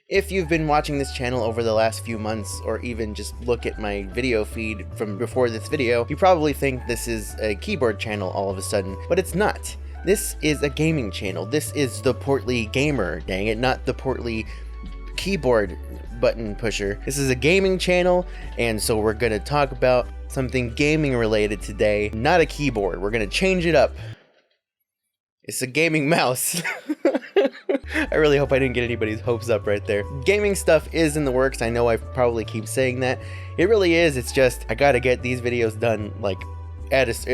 If you've been watching this channel over the last few months, or even just look at my video feed from before this video, you probably think this is a keyboard channel all of a sudden, but it's not. This is a gaming channel. This is the portly gamer, dang it, not the portly keyboard button pusher. This is a gaming channel, and so we're gonna talk about something gaming related today, not a keyboard. We're gonna change it up. It's a gaming mouse. I really hope I didn't get anybody's hopes up right there. Gaming stuff is in the works. I know I probably keep saying that. It really is. It's just I gotta get these videos done like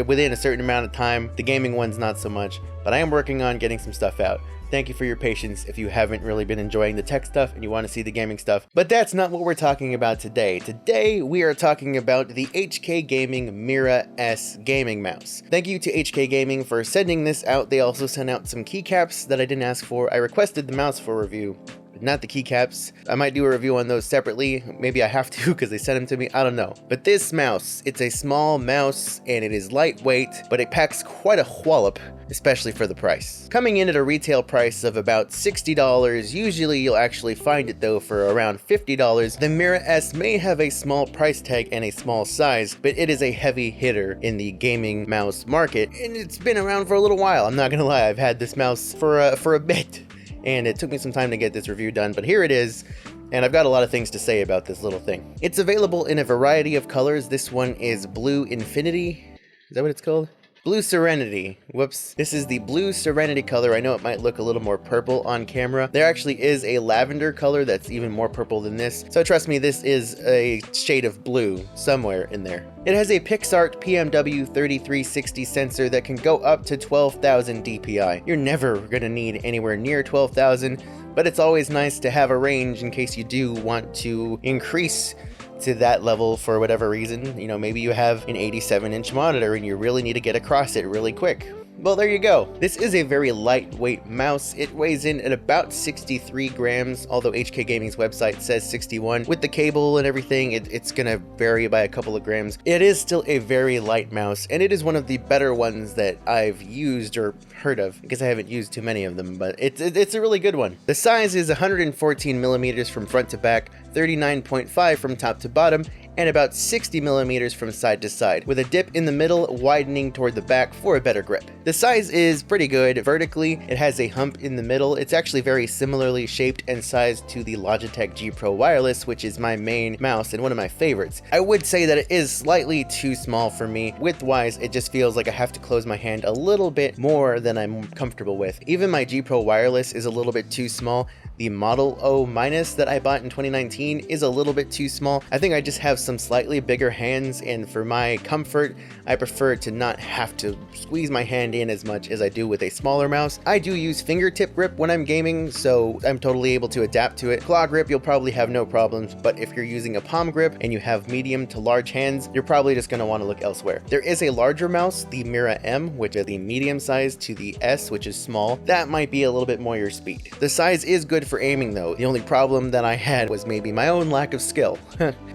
within a certain amount of time. The gaming ones not so much, but I am working on getting some stuff out. Thank you for your patience if you haven't really been enjoying the tech stuff and you want to see the gaming stuff. But that's not what we're talking about today. Today we are talking about the HK Gaming Mira S gaming mouse. Thank you to HK Gaming for sending this out. They also sent out some keycaps that I didn't ask for. I requested the mouse for review, but not the keycaps. I might do a review on those separately. Maybe I have to because they sent them to me. I don't know. But this mouse, it's a small mouse and it is lightweight, but it packs quite a wallop, especially for the price. Coming in at a retail price of about $60, usually you'll actually find it though for around $50. The Mira S may have a small price tag and a small size, but it is a heavy hitter in the gaming mouse market, and it's been around for a little while. I'm not gonna lie, I've had this mouse for a bit, and it took me some time to get this review done, but here it is. And I've got a lot of things to say about this little thing. It's available in a variety of colors. This one is Blue Infinity. Is that what it's called? Blue Serenity. Whoops. This is the Blue Serenity color. I know it might look a little more purple on camera. There actually is a lavender color that's even more purple than this. So trust me, this is a shade of blue somewhere in there. It has a PixArt PMW 3360 sensor that can go up to 12,000 DPI. You're never gonna need anywhere near 12,000, but it's always nice to have a range in case you do want to increase to that level for whatever reason. You know, maybe you have an 87-inch monitor and you really need to get across it really quick. Well, there you go. This is a very lightweight mouse. It weighs in at about 63 grams, although HK Gaming's website says 61. With the cable and everything, it's gonna vary by a couple of grams. It is still a very light mouse, and it is one of the better ones that I've used or heard of, because I haven't used too many of them, but it's a really good one. The size is 114 millimeters from front to back, 39.5 from top to bottom, and about 60 millimeters from side to side, with a dip in the middle widening toward the back for a better grip. The size is pretty good. Vertically, it has a hump in the middle. It's actually very similarly shaped and sized to the Logitech G Pro Wireless, which is my main mouse and one of my favorites. I would say that it is slightly too small for me. Width-wise, it just feels like I have to close my hand a little bit more than I'm comfortable with. Even my G Pro Wireless is a little bit too small. The Model O- that I bought in 2019 is a little bit too small. I think I just have some slightly bigger hands, and for my comfort, I prefer to not have to squeeze my hand in as much as I do with a smaller mouse. I do use fingertip grip when I'm gaming, so I'm totally able to adapt to it. Claw grip, you'll probably have no problems, but if you're using a palm grip and you have medium to large hands, you're probably just going to want to look elsewhere. There is a larger mouse, the Mira M, which is the medium size, to the S, which is small. That might be a little bit more your speed. The size is good for aiming though. The only problem that I had was maybe my own lack of skill.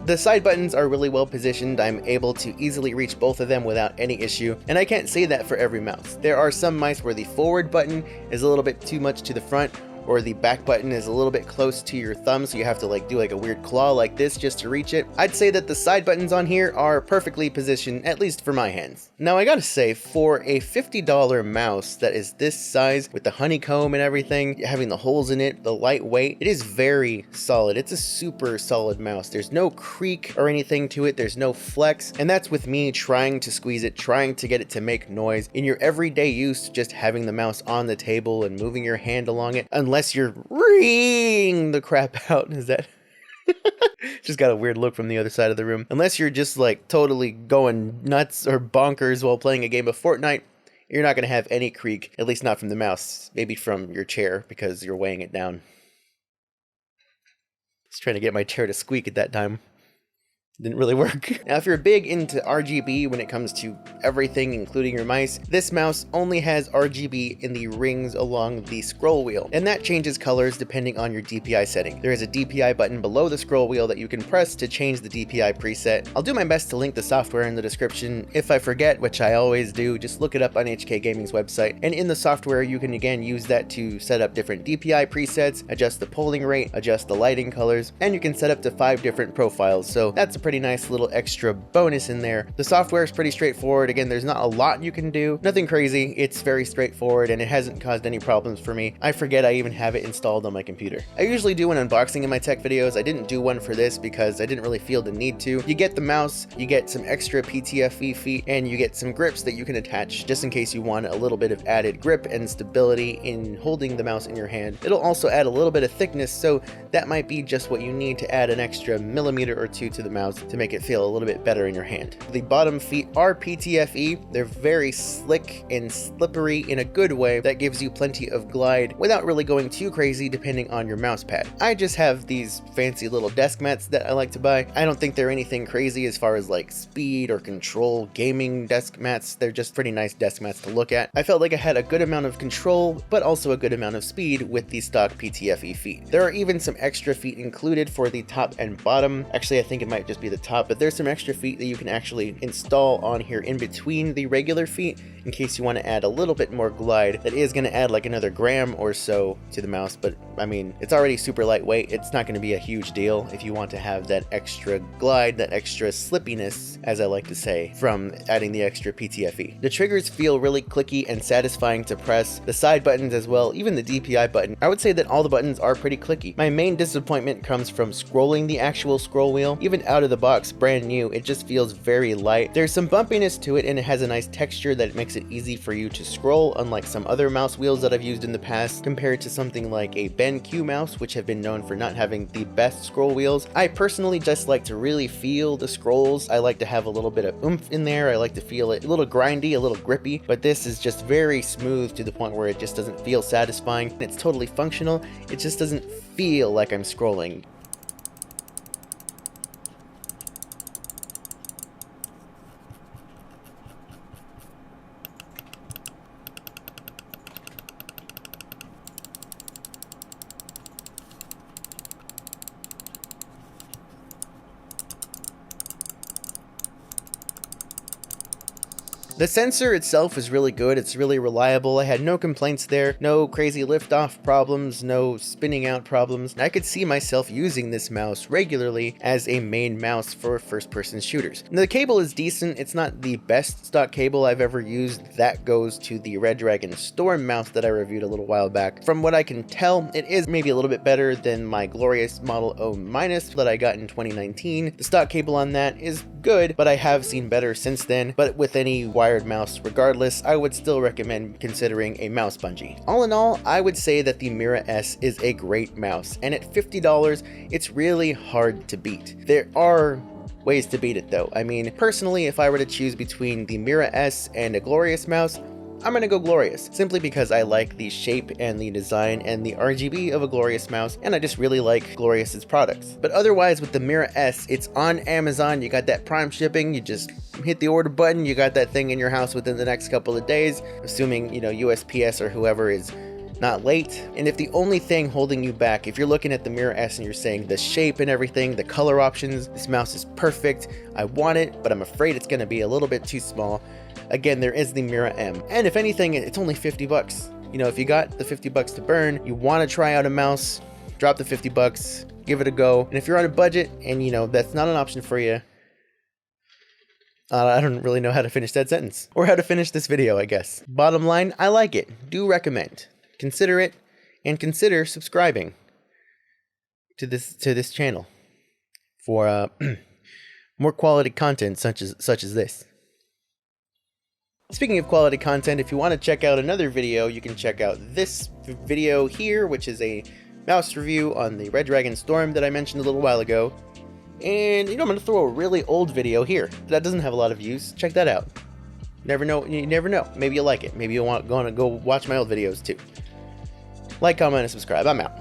The side buttons are really well positioned. I'm able to easily reach both of them without any issue, and I can't say that for every mouse. There are some mice where the forward button is a little bit too much to the front, or the back button is a little bit close to your thumb, so you have to do like a weird claw like this just to reach it. I'd say that the side buttons on here are perfectly positioned, at least for my hands. Now I gotta say, for a $50 mouse that is this size, with the honeycomb and everything, having the holes in it, the lightweight, it is very solid. It's a super solid mouse. There's no creak or anything to it. There's no flex, and that's with me trying to squeeze it, trying to get it to make noise. In your everyday use, just having the mouse on the table and moving your hand along it, unless you're reeing the crap out. Is that just got a weird look from the other side of the room. Unless you're just like totally going nuts or bonkers while playing a game of Fortnite, you're not going to have any creak, at least not from the mouse. Maybe from your chair because you're weighing it down. Just trying to get my chair to squeak at that time. didn't really work. Now, if you're big into RGB when it comes to everything, including your mice, this mouse only has RGB in the rings along the scroll wheel, and that changes colors depending on your DPI setting. There is a DPI button below the scroll wheel that you can press to change the DPI preset. I'll do my best to link the software in the description. If I forget, which I always do, just look it up on HK Gaming's website, and in the software you can again use that to set up different DPI presets, adjust the polling rate, adjust the lighting colors, and you can set up to 5 different profiles, so that's a pretty nice little extra bonus in there. The software is pretty straightforward. Again, there's not a lot you can do, nothing crazy. It's very straightforward and it hasn't caused any problems for me. I forget I even have it installed on my computer. I usually do an unboxing in my tech videos. I didn't do one for this because I didn't really feel the need to. You get the mouse, you get some extra PTFE feet, and you get some grips that you can attach just in case you want a little bit of added grip and stability in holding the mouse in your hand. It'll also add a little bit of thickness, so that might be just what you need to add an extra millimeter or two to the mouse to make it feel a little bit better in your hand. The bottom feet are PTFE. They're very slick and slippery in a good way that gives you plenty of glide without really going too crazy depending on your mouse pad. I just have these fancy little desk mats that I like to buy. I don't think they're anything crazy as far as like speed or control gaming desk mats. They're just pretty nice desk mats to look at. I felt like I had a good amount of control, but also a good amount of speed with the stock PTFE feet. There are even some extra feet included for the top and bottom. Actually, I think it might just be the top, but there's some extra feet that you can actually install on here in between the regular feet in case you want to add a little bit more glide. That is going to add like another gram or so to the mouse, but I mean, it's already super lightweight. It's not going to be a huge deal if you want to have that extra glide, that extra slippiness, as I like to say, from adding the extra PTFE. The triggers feel really clicky and satisfying to press. The side buttons as well, even the DPI button. I would say that all the buttons are pretty clicky. My main disappointment comes from scrolling the actual scroll wheel. Even out of the box, brand new, it just feels very light. There's some bumpiness to it and it has a nice texture that makes it easy for you to scroll, unlike some other mouse wheels that I've used in the past, compared to something like a BenQ mouse, which have been known for not having the best scroll wheels. I personally just like to really feel the scrolls. I like to have a little bit of oomph in there. I like to feel it a little grindy, a little grippy, but this is just very smooth to the point where it just doesn't feel satisfying. It's totally functional. It just doesn't feel like I'm scrolling. The sensor itself is really good. It's really reliable. I had no complaints there, no crazy liftoff problems, no spinning out problems. I could see myself using this mouse regularly as a main mouse for first-person shooters. Now, the cable is decent. It's not the best stock cable I've ever used. That goes to the Red Dragon Storm mouse that I reviewed a little while back. From what I can tell, it is maybe a little bit better than my glorious Model O- that I got in 2019. The stock cable on that is good, but I have seen better since then. But with any wired mouse, regardless, I would still recommend considering a mouse bungee. All in all, I would say that the Mira S is a great mouse, and at $50, it's really hard to beat. There are ways to beat it though. I mean, personally, if I were to choose between the Mira S and a Glorious mouse, I'm gonna go Glorious, simply because I like the shape and the design and the RGB of a Glorious mouse, and I just really like Glorious's products. But otherwise, with the Mira S, it's on Amazon, you got that Prime shipping, you just hit the order button, you got that thing in your house within the next couple of days, assuming, you know, USPS or whoever is not late. And if the only thing holding you back, if you're looking at the Mira S and you're saying the shape and everything, the color options, this mouse is perfect, I want it, but I'm afraid it's gonna be a little bit too small, again, there is the Mira M. And if anything, it's only 50 bucks. You know, if you got the 50 bucks to burn, you want to try out a mouse, drop the 50 bucks, give it a go. And if you're on a budget and, you know, that's not an option for you, I don't really know how to finish that sentence. Or how to finish this video, I guess. Bottom line, I like it. Do recommend. Consider it, and consider subscribing to this channel for more quality content such as this. Speaking of quality content, if you want to check out another video, you can check out this video here, which is a mouse review on the Red Dragon Storm that I mentioned a little while ago. And, you know, I'm going to throw a really old video here that doesn't have a lot of views. Check that out. Never know. You never know. Maybe you'll like it. Maybe you'll want to go watch my old videos too. Like, comment, and subscribe. I'm out.